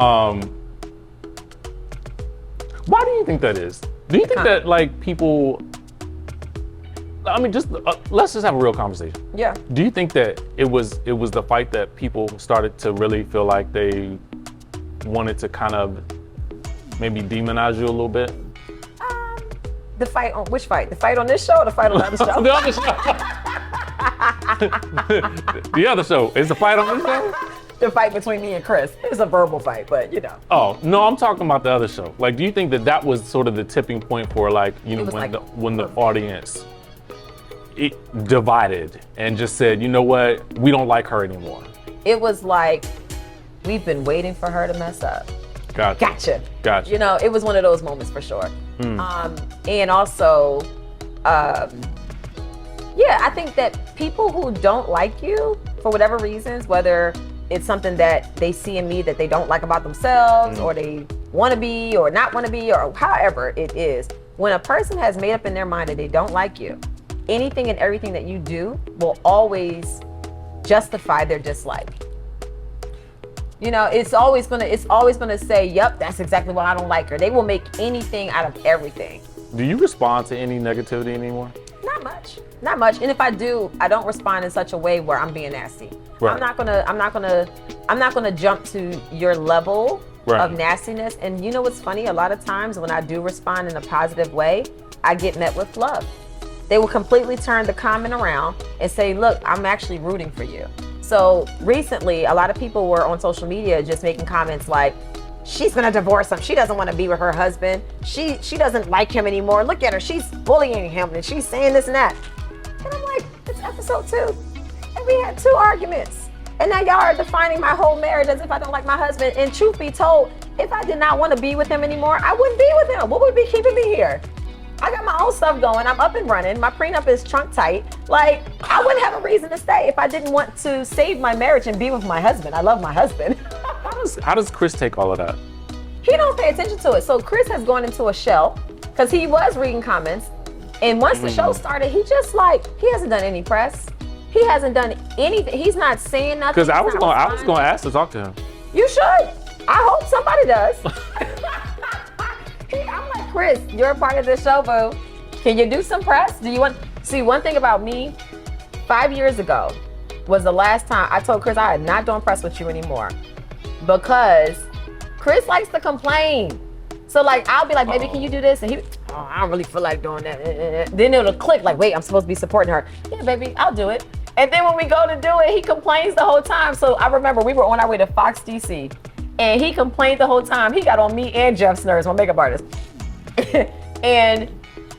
Why do you think that is? Do you think that like people? I mean, just let's just have a real conversation. Yeah. Do you think that it was the fight that people started to really feel like they wanted to kind of maybe demonize you a little bit? The fight on which fight? The fight on this show or the fight on the other show? The other show. The other show. Is the fight on this show? The fight between me and Chris. It's a verbal fight, but you know. Oh, no, I'm talking about the other show. Like, do you think that that was sort of the tipping point for like, you know, when the audience divided and just said, you know what, we don't like her anymore? It was like, we've been waiting for her to mess up. Gotcha. You know, it was one of those moments for sure. And also, yeah, I think that people who don't like you for whatever reasons, whether it's something that they see in me that they don't like about themselves or they want to be or not want to be or however it is, when a person has made up in their mind that they don't like you, anything and everything that you do will always justify their dislike. You know, it's always gonna say, yep, that's exactly why I don't like her. They will make anything out of everything. Do you respond to any negativity anymore? Not much. And if I do, I don't respond in such a way where I'm being nasty. Right. I'm not gonna jump to your level of nastiness. And you know what's funny? A lot of times when I do respond in a positive way, I get met with love. They will completely turn the comment around and say, look, I'm actually rooting for you. So recently, a lot of people were on social media just making comments like, she's gonna divorce him. She doesn't want to be with her husband. She doesn't like him anymore. Look at her, she's bullying him and she's saying this and that. And I'm like, it's episode 2. And we had 2 arguments. And now y'all are defining my whole marriage as if I don't like my husband. And truth be told, if I did not want to be with him anymore, I wouldn't be with him. What would be keeping me here? I got my own stuff going. I'm up and running. My prenup is trunk tight. Like, I wouldn't have a reason to stay if I didn't want to save my marriage and be with my husband. I love my husband. How does Chris take all of that? He don't pay attention to it. So Chris has gone into a shell because he was reading comments. And once the show started, he just like, he hasn't done any press. He hasn't done anything. He's not saying nothing. Because I was going to ask to talk to him. You should. I hope somebody does. I'm like, Chris, you're a part of this show, boo. Can you do some press? Do you want? See, one thing about me, 5 years ago was the last time I told Chris I am not doing press with you anymore because Chris likes to complain. So like, I'll be like, baby, can you do this? And I don't really feel like doing that. Then it'll click like, wait, I'm supposed to be supporting her. Yeah, baby, I'll do it. And then when we go to do it, he complains the whole time. So I remember we were on our way to Fox DC. And he complained the whole time. He got on me and Jeff Snurs, my makeup artist. And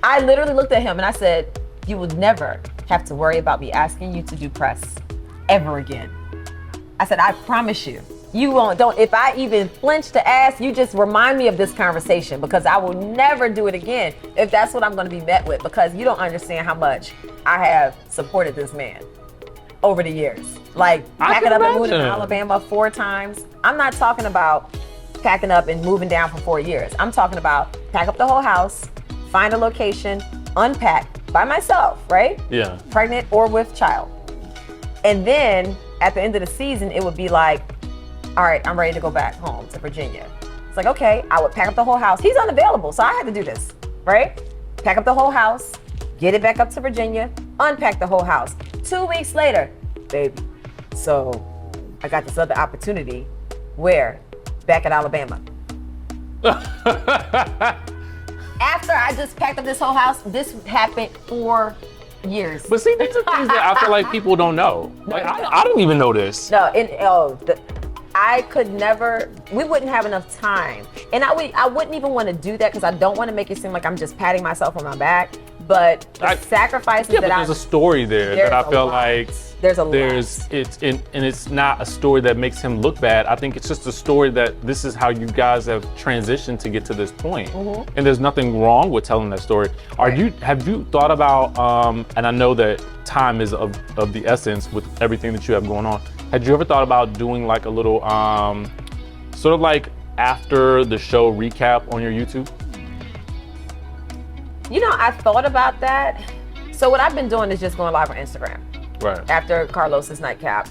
I literally looked at him and I said, you would never have to worry about me asking you to do press ever again. I said, I promise you, you won't. Don't. If I even flinch to ask, you just remind me of this conversation because I will never do it again if that's what I'm going to be met with, because you don't understand how much I have supported this man over the years. Like packing up and moving to Alabama 4 times. I'm not talking about packing up and moving down for 4 years. I'm talking about pack up the whole house, find a location, unpack by myself, right? Yeah. Pregnant or with child. And then at the end of the season, it would be like, all right, I'm ready to go back home to Virginia. It's like, okay, I would pack up the whole house. He's unavailable, so I had to do this, right? Pack up the whole house, get it back up to Virginia, unpack the whole house. 2 weeks later, baby, so I got this other opportunity. Where? Back in Alabama. After I just packed up this whole house, this happened 4 years. But see, these are things that I feel like people don't know. Like, I didn't even know this. No, I could never, we wouldn't have enough time. And I wouldn't even want to do that because I don't want to make it seem like I'm just patting myself on my back. But the sacrifices that there's a story there that I feel like it's not a story that makes him look bad. I think it's just a story that this is how you guys have transitioned to get to this point. Mm-hmm. And there's nothing wrong with telling that story. Have you thought about, and I know that time is of the essence with everything that you have going on. Had you ever thought about doing like a little, sort of like after the show recap on your YouTube? You know, I thought about that. So what I've been doing is just going live on Instagram. Right. After Carlos's nightcap.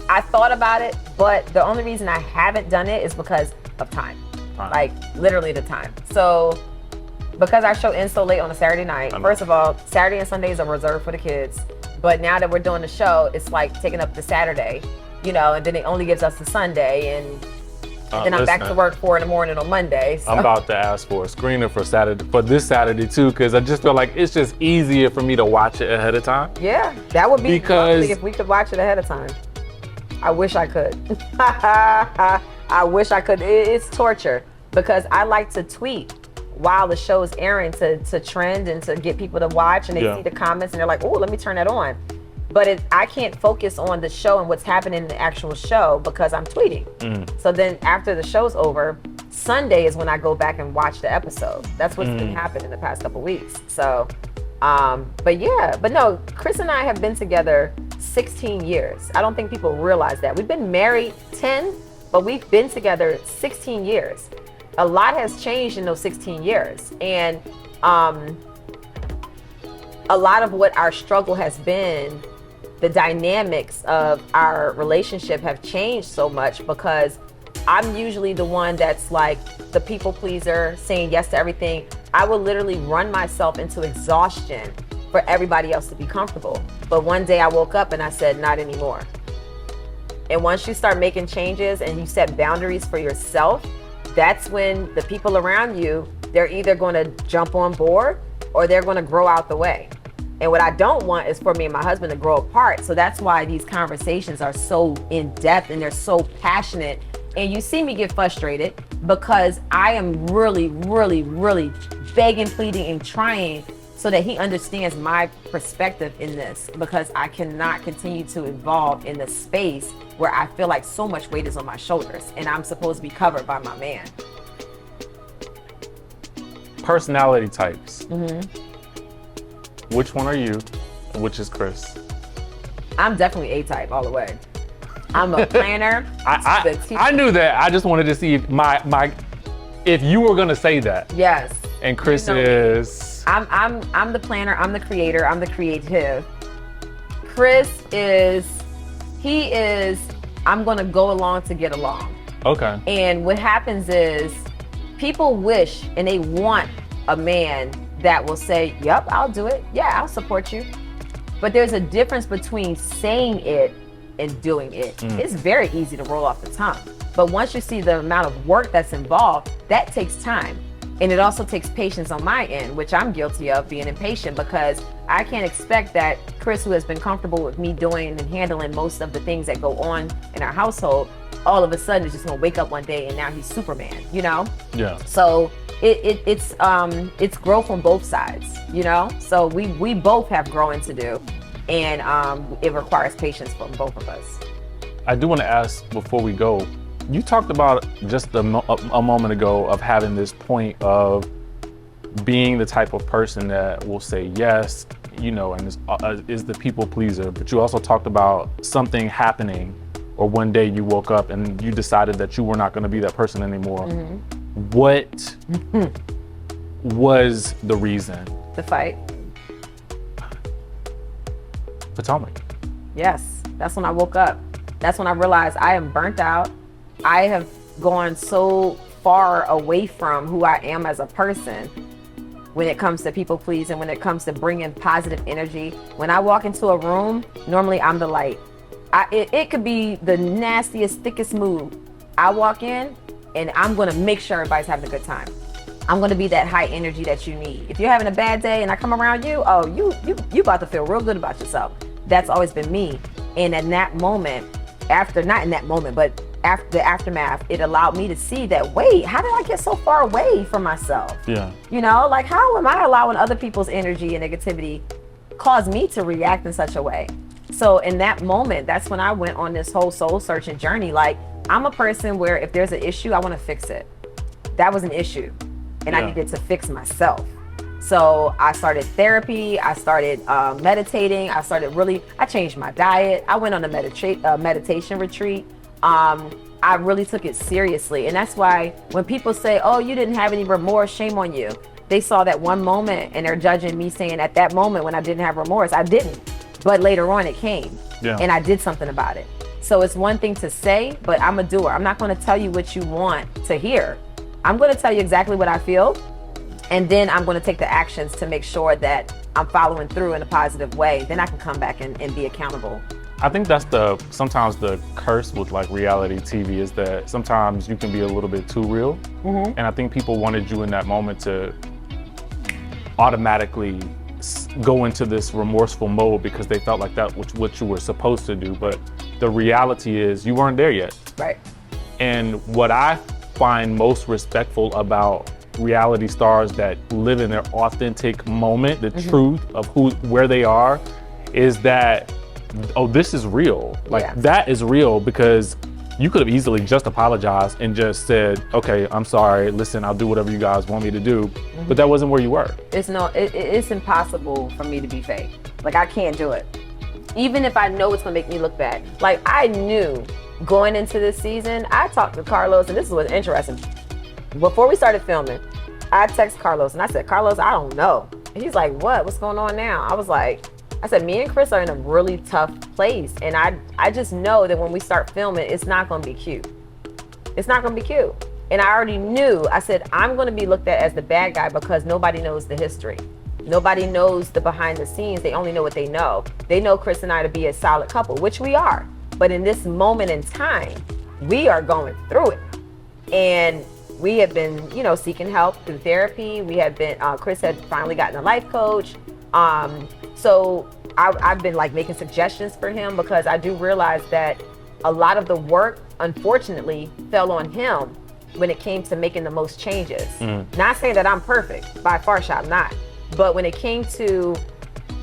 I thought about it, but the only reason I haven't done it is because of time. Like literally the time. So because our show ends so late on a Saturday night, first of all, Saturday and Sundays are reserved for the kids. But now that we're doing the show, it's like taking up the Saturday, you know, and then it only gives us the Sunday, and then I'm back to work 4 a.m. on Monday. So. I'm about to ask for a screener for this Saturday too, because I just feel like it's just easier for me to watch it ahead of time. Yeah, that would be lovely if we could watch it ahead of time. I wish I could. I wish I could. It's torture because I like to tweet while the show's airing to trend and to get people to watch, and they see the comments and they're like, oh, let me turn that on. But I can't focus on the show and what's happening in the actual show because I'm tweeting. So then after the show's over, Sunday is when I go back and watch the episode. That's what's been happening the past couple weeks. So, but no, Chris and I have been together 16 years. I don't think people realize that. We've been married 10, but we've been together 16 years. A lot has changed in those 16 years. And a lot of what our struggle has been, the dynamics of our relationship have changed so much because I'm usually the one that's like the people pleaser, saying yes to everything. I will literally run myself into exhaustion for everybody else to be comfortable. But one day I woke up and I said, not anymore. And once you start making changes and you set boundaries for yourself, that's when the people around you, they're either going to jump on board or they're going to grow out the way. And what I don't want is for me and my husband to grow apart. So that's why these conversations are so in depth and they're so passionate. And you see me get frustrated because I am really, really, really begging, pleading, and trying so that he understands my perspective in this, because I cannot continue to evolve in the space where I feel like so much weight is on my shoulders and I'm supposed to be covered by my man. Personality types. Which one are you? And which is Chris? I'm definitely A-type all the way. I'm a planner. I knew that. I just wanted to see if you were gonna say that. Yes. And Chris is. I'm the planner. I'm the creator. I'm the creative. Chris is. I'm gonna go along to get along. Okay. And what happens is, people wish and they want a man that will say, yep, I'll do it. Yeah, I'll support you. But there's a difference between saying it and doing it. It's very easy to roll off the tongue. But once you see the amount of work that's involved, that takes time. And it also takes patience on my end, which I'm guilty of being impatient, because I can't expect that Chris, who has been comfortable with me doing and handling most of the things that go on in our household, all of a sudden is just gonna wake up one day and now he's Superman, you know? Yeah. So it's growth on both sides, you know? So we both have growing to do, and it requires patience from both of us. I do want to ask before we go, you talked about just a moment ago of having this point of being the type of person that will say yes, you know, and is the people pleaser. But you also talked about something happening, or one day you woke up and you decided that you were not going to be that person anymore. What was the reason? The fight. Potomac. Yes, that's when I woke up. That's when I realized I am burnt out. I have gone so far away from who I am as a person when it comes to people pleasing, when it comes to bringing positive energy. When I walk into a room, normally I'm the light. It could be the nastiest, thickest mood. I walk in and I'm gonna make sure everybody's having a good time. I'm gonna be that high energy that you need. If you're having a bad day and I come around you, oh, you about to feel real good about yourself. That's always been me. And in that moment, not in that moment, but after the aftermath, it allowed me to see that, wait, how did I get so far away from myself? Yeah. You know, like, how am I allowing other people's energy and negativity cause me to react in such a way? So in that moment, that's when I went on this whole soul searching journey. Like, I'm a person where if there's an issue, I want to fix it. That was an issue, and I needed to fix myself. So I started therapy, I started meditating, I changed my diet. I went on a meditation retreat. I really took it seriously. And that's why when people say, oh, you didn't have any remorse, shame on you. They saw that one moment and they're judging me, saying at that moment when I didn't have remorse, I didn't. But later on it came, and I did something about it. So it's one thing to say, but I'm a doer. I'm not going to tell you what you want to hear. I'm going to tell you exactly what I feel, and then I'm going to take the actions to make sure that I'm following through in a positive way. Then I can come back and be accountable. I think that's sometimes the curse with like reality TV is that sometimes you can be a little bit too real. And I think people wanted you in that moment to automatically go into this remorseful mode because they felt like that was what you were supposed to do. But the reality is you weren't there yet. Right. And what I find most respectful about reality stars that live in their authentic moment, the truth of where they are, is that, oh, this is real. Like that is real, because you could have easily just apologized and just said, okay, I'm sorry, listen, I'll do whatever you guys want me to do. But that wasn't where you were. It's impossible for me to be fake. Like, I can't do it. Even if I know it's gonna make me look bad. Like, I knew going into this season, I talked to Carlos, and this is what's interesting. Before we started filming, I text Carlos and I said, Carlos, I don't know. And he's like, what's going on now? I said, me and Chris are in a really tough place. And I just know that when we start filming, it's not gonna be cute. It's not gonna be cute. And I already knew, I said, I'm gonna be looked at as the bad guy because nobody knows the history. Nobody knows the behind the scenes. They only know what they know. They know Chris and I to be a solid couple, which we are. But in this moment in time, we are going through it. And we have been, seeking help through therapy. We have been, Chris had finally gotten a life coach. So I've been like making suggestions for him, because I do realize that a lot of the work, unfortunately, fell on him when it came to making the most changes. Not saying that I'm perfect, by far shot, I'm not. But when it came to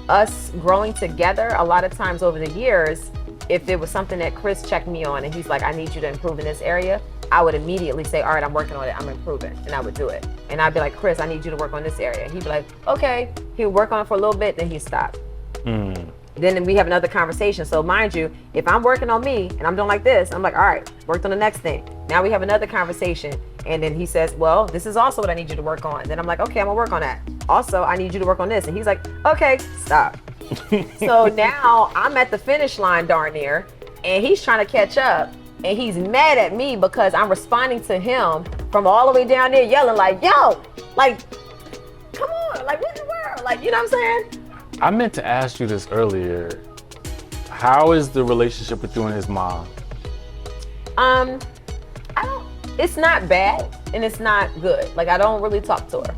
us growing together, a lot of times over the years, if there was something that Chris checked me on and he's like, I need you to improve in this area, I would immediately say, all right, I'm working on it, I'm improving, and I would do it. And I'd be like, Chris, I need you to work on this area. He'd be like, okay. He would work on it for a little bit, then he'd stop. Then we have another conversation. So mind you, if I'm working on me and I'm doing like this, I'm like, all right, worked on the next thing. Now we have another conversation. And then he says, well, this is also what I need you to work on. Then I'm like, okay, I'm gonna work on that. Also, I need you to work on this. And he's like, okay, stop. So now I'm at the finish line darn near, and he's trying to catch up. And he's mad at me because I'm responding to him from all the way down there yelling like, yo, like, come on, like, what in the world? Like, you know what I'm saying? I meant to ask you this earlier. How is the relationship with you and his mom? It's not bad and it's not good. Like, I don't really talk to her.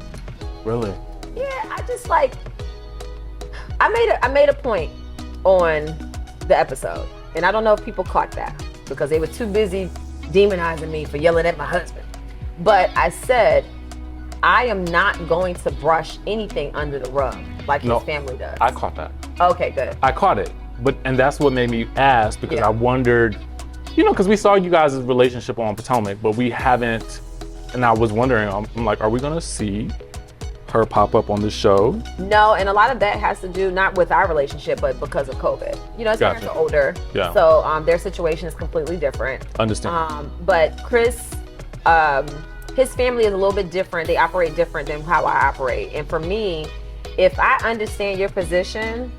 Really? Yeah, I just like, I made a point on the episode, and I don't know if people caught that because they were too busy demonizing me for yelling at my husband. But I said, I am not going to brush anything under the rug like his family does. I caught that. Okay, good. I caught it. And that's what made me ask, because I wondered, because we saw you guys' relationship on Potomac, but we haven't, and I was wondering, I'm like, are we gonna see her pop up on the show? No, and a lot of that has to do not with our relationship, but because of COVID. His parents are older, so their situation is completely different. Understand. But Chris, his family is a little bit different. They operate different than how I operate. And for me, if I understand your position,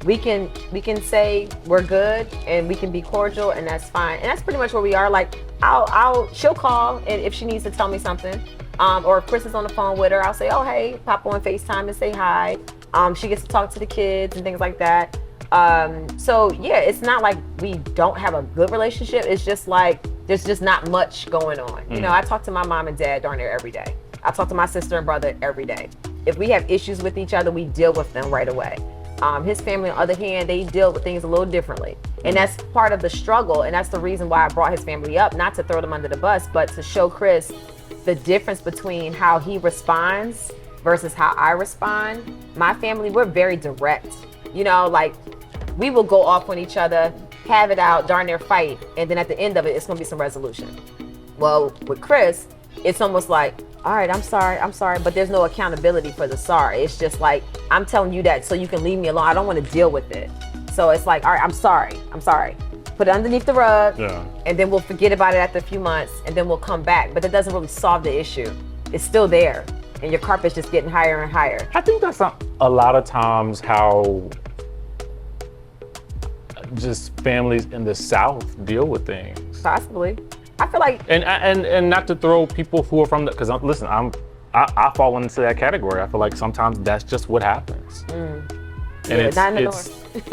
we can say we're good and we can be cordial, and that's fine. And that's pretty much where we are. Like, she'll call, and if she needs to tell me something, or if Chris is on the phone with her, I'll say, oh, hey, pop on FaceTime and say hi. She gets to talk to the kids and things like that. So yeah, it's not like we don't have a good relationship. It's just like, there's just not much going on. I talk to my mom and dad darn near every day. I talk to my sister and brother every day. If we have issues with each other, we deal with them right away. His family, on the other hand, they deal with things a little differently. And that's part of the struggle. And that's the reason why I brought his family up, not to throw them under the bus, but to show Chris the difference between how he responds versus how I respond. My family, we're very direct. Like, we will go off on each other, have it out, darn near fight. And then at the end of it, it's gonna be some resolution. Well, with Chris, it's almost like, all right, I'm sorry, but there's no accountability for the sorry. It's just like, I'm telling you that so you can leave me alone. I don't want to deal with it. So it's like, all right, I'm sorry. Put it underneath the rug, and then we'll forget about it after a few months, and then we'll come back. But that doesn't really solve the issue. It's still there, and your carpet's just getting higher and higher. I think that's a lot of times how, just families in the South deal with things. Possibly. I feel like, And not to throw people who are from the, because listen, I fall into that category. I feel like sometimes that's just what happens. And not in the North.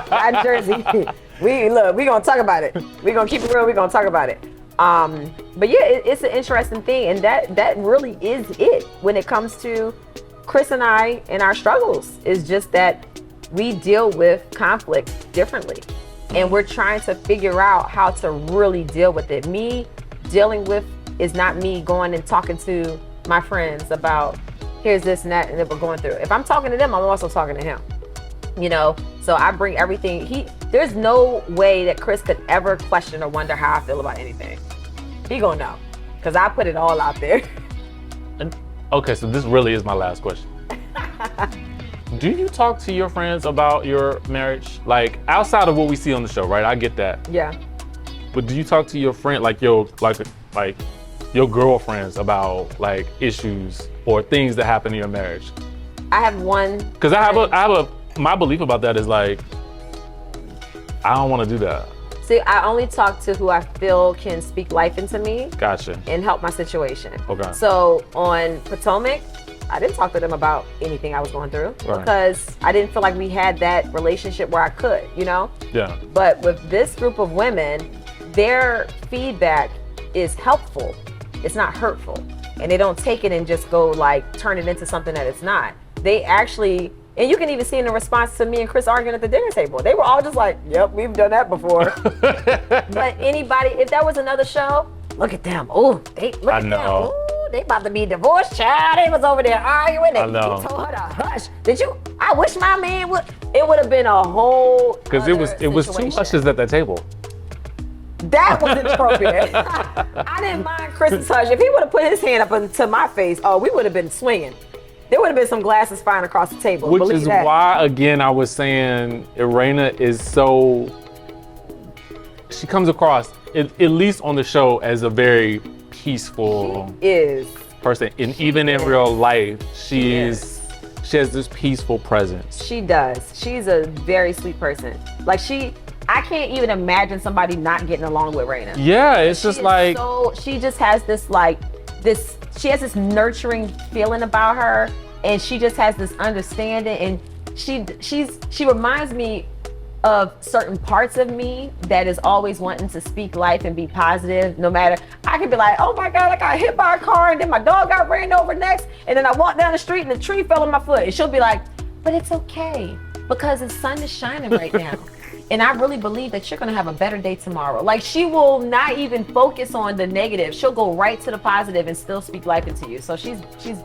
Not in Jersey. We gonna talk about it. We gonna keep it real. We gonna talk about it. But yeah, it's an interesting thing, and that really is it when it comes to Chris and I and our struggles. Is just that we deal with conflict differently, and we're trying to figure out how to really deal with it. Me dealing with is not me going and talking to my friends about here's this and that and that we're going through. If I'm talking to them, I'm also talking to him. You know, so I bring everything. There's no way that Chris could ever question or wonder how I feel about anything. He gonna know, because I put it all out there. Okay, so this really is my last question. Do you talk to your friends about your marriage? Like, outside of what we see on the show, right? I get that. Yeah. But do you talk to your friend, like your girlfriends about like issues or things that happen in your marriage? I have one. Because my belief about that is like, I don't want to do that. See, I only talk to who I feel can speak life into me. Gotcha. And help my situation. Okay. So on Potomac, I didn't talk to them about anything I was going through, right, because I didn't feel like we had that relationship where I could, you know? Yeah. But with this group of women, their feedback is helpful. It's not hurtful. And they don't take it and just go like turn it into something that it's not. They actually, and you can even see in the response to me and Chris arguing at the dinner table, they were all just like, yep, we've done that before. But anybody, if that was another show, look at them. Oh, look at them. Ooh, they about to be divorced, child. They was over there arguing. They told her to hush. I wish my man would. It would have been a whole. Because it was two hushes at that table. That was inappropriate. I didn't mind Chris's hush. If he would have put his hand up into my face, we would have been swinging. There would have been some glasses flying across the table. Which is why, again, I was saying Irena is so, she comes across, at least on the show, as a very peaceful person. And even in real life, she has this peaceful presence. She does. She's a very sweet person. Like I can't even imagine somebody not getting along with Irena. Yeah, it's just like. She just has she has this nurturing feeling about her, and she just has this understanding, and she reminds me of certain parts of me that is always wanting to speak life and be positive. No matter, I could be like, oh my God, I got hit by a car and then my dog got ran over next, and then I walked down the street and the tree fell on my foot, and she'll be like, but it's okay because the sun is shining right now. And I really believe that you're gonna have a better day tomorrow. Like, she will not even focus on the negative. She'll go right to the positive and still speak life into you. So she's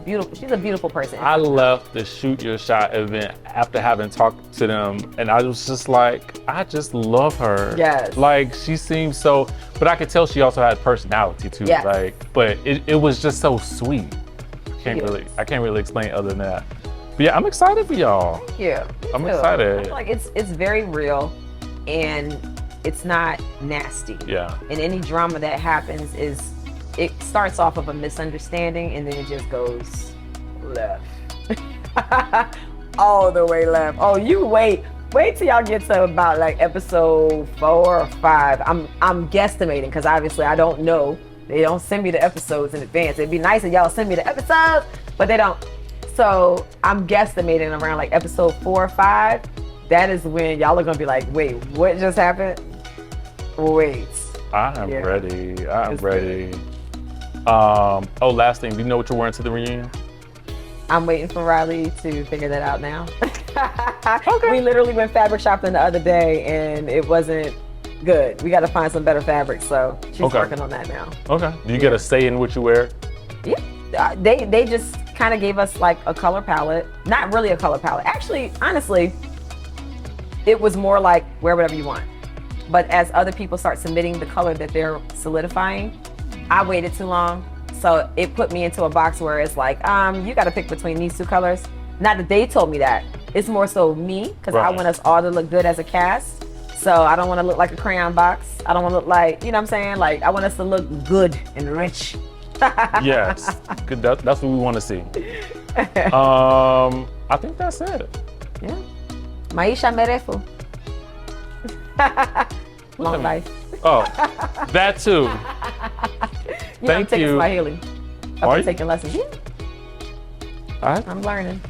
beautiful. She's a beautiful person. I left the Shoot Your Shot event after having talked to them, and I was just like, I just love her. Yes. Like, she seems so, but I could tell she also had personality too. Yes. Like, but it was just so sweet. I can't really explain other than that. But yeah, I'm excited for y'all. Thank you. I'm excited. I feel like it's very real. And it's not nasty. Yeah. And any drama that happens it starts off of a misunderstanding and then it just goes left. All the way left. Oh, you wait till y'all get to about like episode 4 or 5. I'm guesstimating because obviously I don't know. They don't send me the episodes in advance. It'd be nice if y'all send me the episodes, but they don't. So I'm guesstimating around like episode 4 or 5. That is when y'all are gonna be like, wait, what just happened? Wait. I am ready. I'm ready. Last thing, do you know what you're wearing to the reunion? I'm waiting for Riley to figure that out now. Okay. We literally went fabric shopping the other day and it wasn't good. We gotta find some better fabric, so she's working on that now. Okay. Do you get a say in what you wear? Yeah. They just kind of gave us like a color palette. Not really a color palette. Actually, honestly, it was more like wear whatever you want. But as other people start submitting the color that they're solidifying, I waited too long. So it put me into a box where it's like, you got to pick between these two colors. Not that they told me that. It's more so me, because I want us all to look good as a cast. So I don't want to look like a crayon box. I don't want to look like, you know what I'm saying? Like, I want us to look good and rich. Yes, good. That's what we want to see. I think that's it. Yeah. Maisha merefu. Long life. Oh, that too. You know, I'm Thank taking you. Swahili. Are I'm you? taking lessons. Yeah, All right. I'm learning.